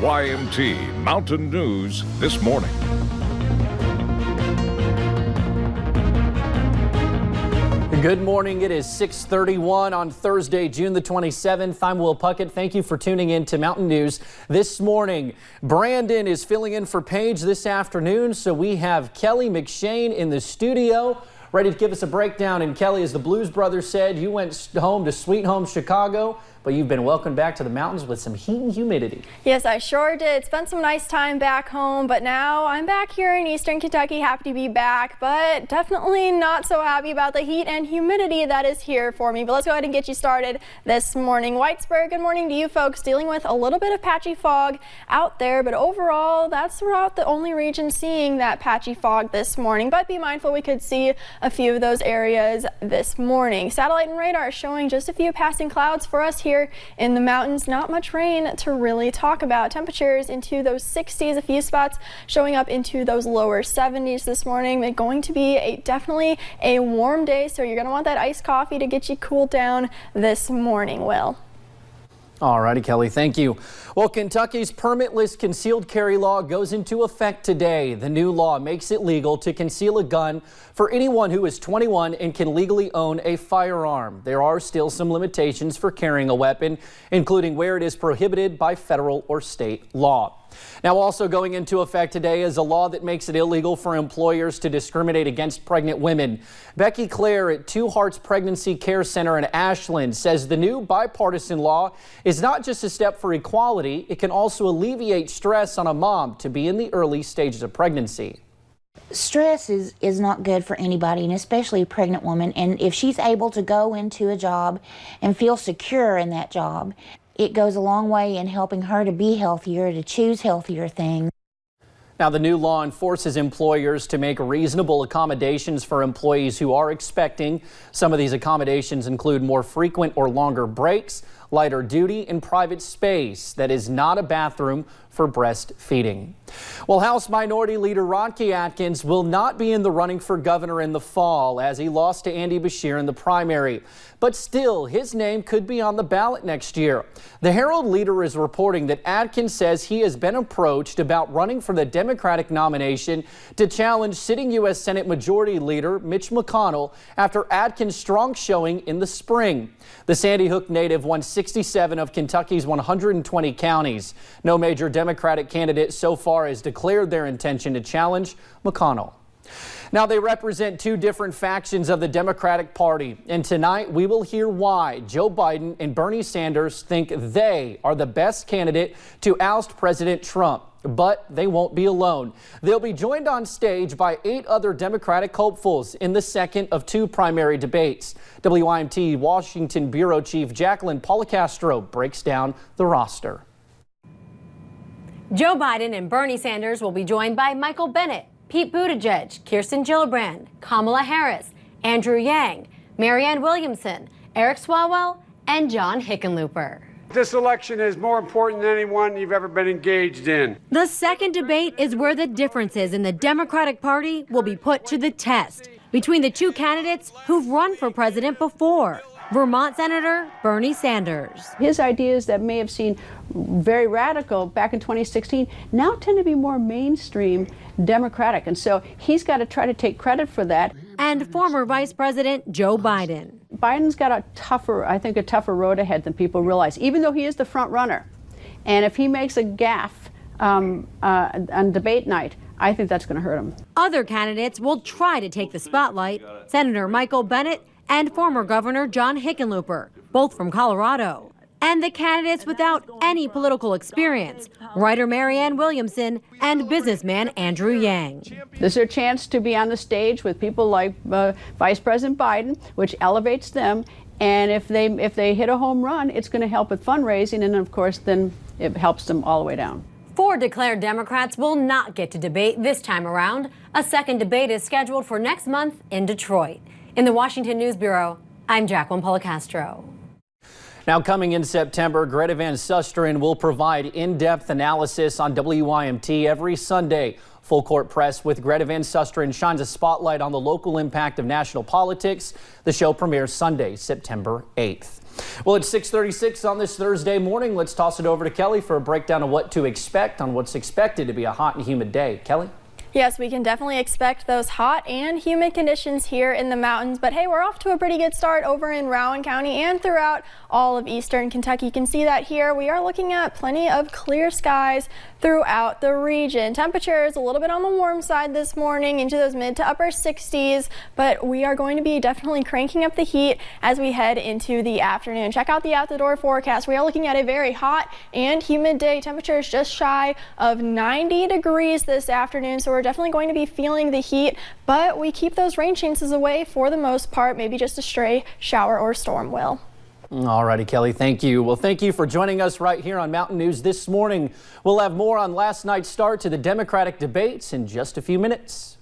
WYMT Mountain News this morning. Good morning. It is 6:31 on Thursday, June the 27th. I'm Will Puckett. Thank you for tuning in to Mountain News this morning. Brandon is filling in for Paige this afternoon, so we have Kelly McShane in the studio ready to give us a breakdown. And Kelly, as the Blues Brothers said, you went home to Sweet Home Chicago, but you've been welcomed back to the mountains with some heat and humidity. Yes, I sure did. Spent some nice time back home, but now I'm back here in Eastern Kentucky. Happy to be back, but definitely not so happy about the heat and humidity that is here for me. But let's go ahead and get you started this morning. Whitesburg, good morning to you folks. Dealing with a little bit of patchy fog out there, but overall, that's about the only region seeing that patchy fog this morning. But be mindful, we could see a few of those areas this morning. Satellite and radar showing just a few passing clouds for us here in the mountains. Not much rain to really talk about. Temperatures into those 60s, a few spots showing up into those lower 70s this morning. It's going to be definitely a warm day, so you're going to want that iced coffee to get you cooled down this morning, Will. All righty, Kelly, thank you. Well, Kentucky's permitless concealed carry law goes into effect today. The new law makes it legal to conceal a gun for anyone who is 21 and can legally own a firearm. There are still some limitations for carrying a weapon, including where it is prohibited by federal or state law. Now, also going into effect today is a law that makes it illegal for employers to discriminate against pregnant women. Becky Clare at Two Hearts Pregnancy Care Center in Ashland says the new bipartisan law is not just a step for equality, it can also alleviate stress on a mom to be in the early stages of pregnancy. Stress is not good for anybody, and especially a pregnant woman. And if she's able to go into a job and feel secure in that job, it goes a long way in helping her to be healthier, to choose healthier things. Now, the new law forces employers to make reasonable accommodations for employees who are expecting. Some of these accommodations include more frequent or longer breaks, lighter duty, and private space that is not a bathroom for breastfeeding. Well, House Minority Leader Rodney Atkins will not be in the running for governor in the fall as he lost to Andy Beshear in the primary. But still, his name could be on the ballot next year. The Herald Leader is reporting that Atkins says he has been approached about running for the Democratic nomination to challenge sitting U.S. Senate Majority Leader Mitch McConnell after Atkins' strong showing in the spring. The Sandy Hook native won 67 of Kentucky's 120 counties. No major Democratic candidate so far has declared their intention to challenge McConnell. Now, they represent two different factions of the Democratic Party, and tonight we will hear why Joe Biden and Bernie Sanders think they are the best candidate to oust President Trump. But they won't be alone. They'll be joined on stage by 8 other Democratic hopefuls in the second of 2 primary debates. WYMT Washington Bureau Chief Jacqueline Policastro breaks down the roster. Joe Biden and Bernie Sanders will be joined by Michael Bennet, Pete Buttigieg, Kirsten Gillibrand, Kamala Harris, Andrew Yang, Marianne Williamson, Eric Swalwell, and John Hickenlooper. This election is more important than any one you've ever been engaged in. The second debate is where the differences in the Democratic Party will be put to the test between the two candidates who've run for president before. Vermont Senator Bernie Sanders. His ideas that may have seemed very radical back in 2016 now tend to be more mainstream Democratic. And so he's got to try to take credit for that. And former Vice President Joe Biden. Biden's got a tougher road ahead than people realize, even though he is the front runner. And if he makes a gaffe on debate night, I think that's going to hurt him. Other candidates will try to take the spotlight. Senator Michael Bennet and former Governor John Hickenlooper, both from Colorado. And the candidates without any political experience, writer Marianne Williamson and businessman Andrew Yang. This is their chance to be on the stage with people like Vice President Biden, which elevates them. And if they hit a home run, it's going to help with fundraising. And of course, then it helps them all the way down. 4 declared Democrats will not get to debate this time around. A second debate is scheduled for next month in Detroit. In the Washington News Bureau, I'm Jacqueline Policastro. Now, coming in September, Greta Van Susteren will provide in-depth analysis on WYMT every Sunday. Full Court Press with Greta Van Susteren shines a spotlight on the local impact of national politics. The show premieres Sunday, September 8th. Well, it's 6:36 on this Thursday morning. Let's toss it over to Kelly for a breakdown of what to expect on what's expected to be a hot and humid day. Kelly? Yes, we can definitely expect those hot and humid conditions here in the mountains, but hey, we're off to a pretty good start over in Rowan County and throughout all of eastern Kentucky. You can see that here. We are looking at plenty of clear skies throughout the region. Temperatures a little bit on the warm side this morning into those mid to upper 60s, but we are going to be definitely cranking up the heat as we head into the afternoon. Check out the out-the-door forecast. We are looking at a very hot and humid day. Temperatures just shy of 90 degrees this afternoon, so we're definitely going to be feeling the heat, but we keep those rain chances away for the most part. Maybe just a stray shower or storm will. All righty, Kelly, thank you. Well, thank you for joining us right here on Mountain News this morning. We'll have more on last night's start to the Democratic debates in just a few minutes.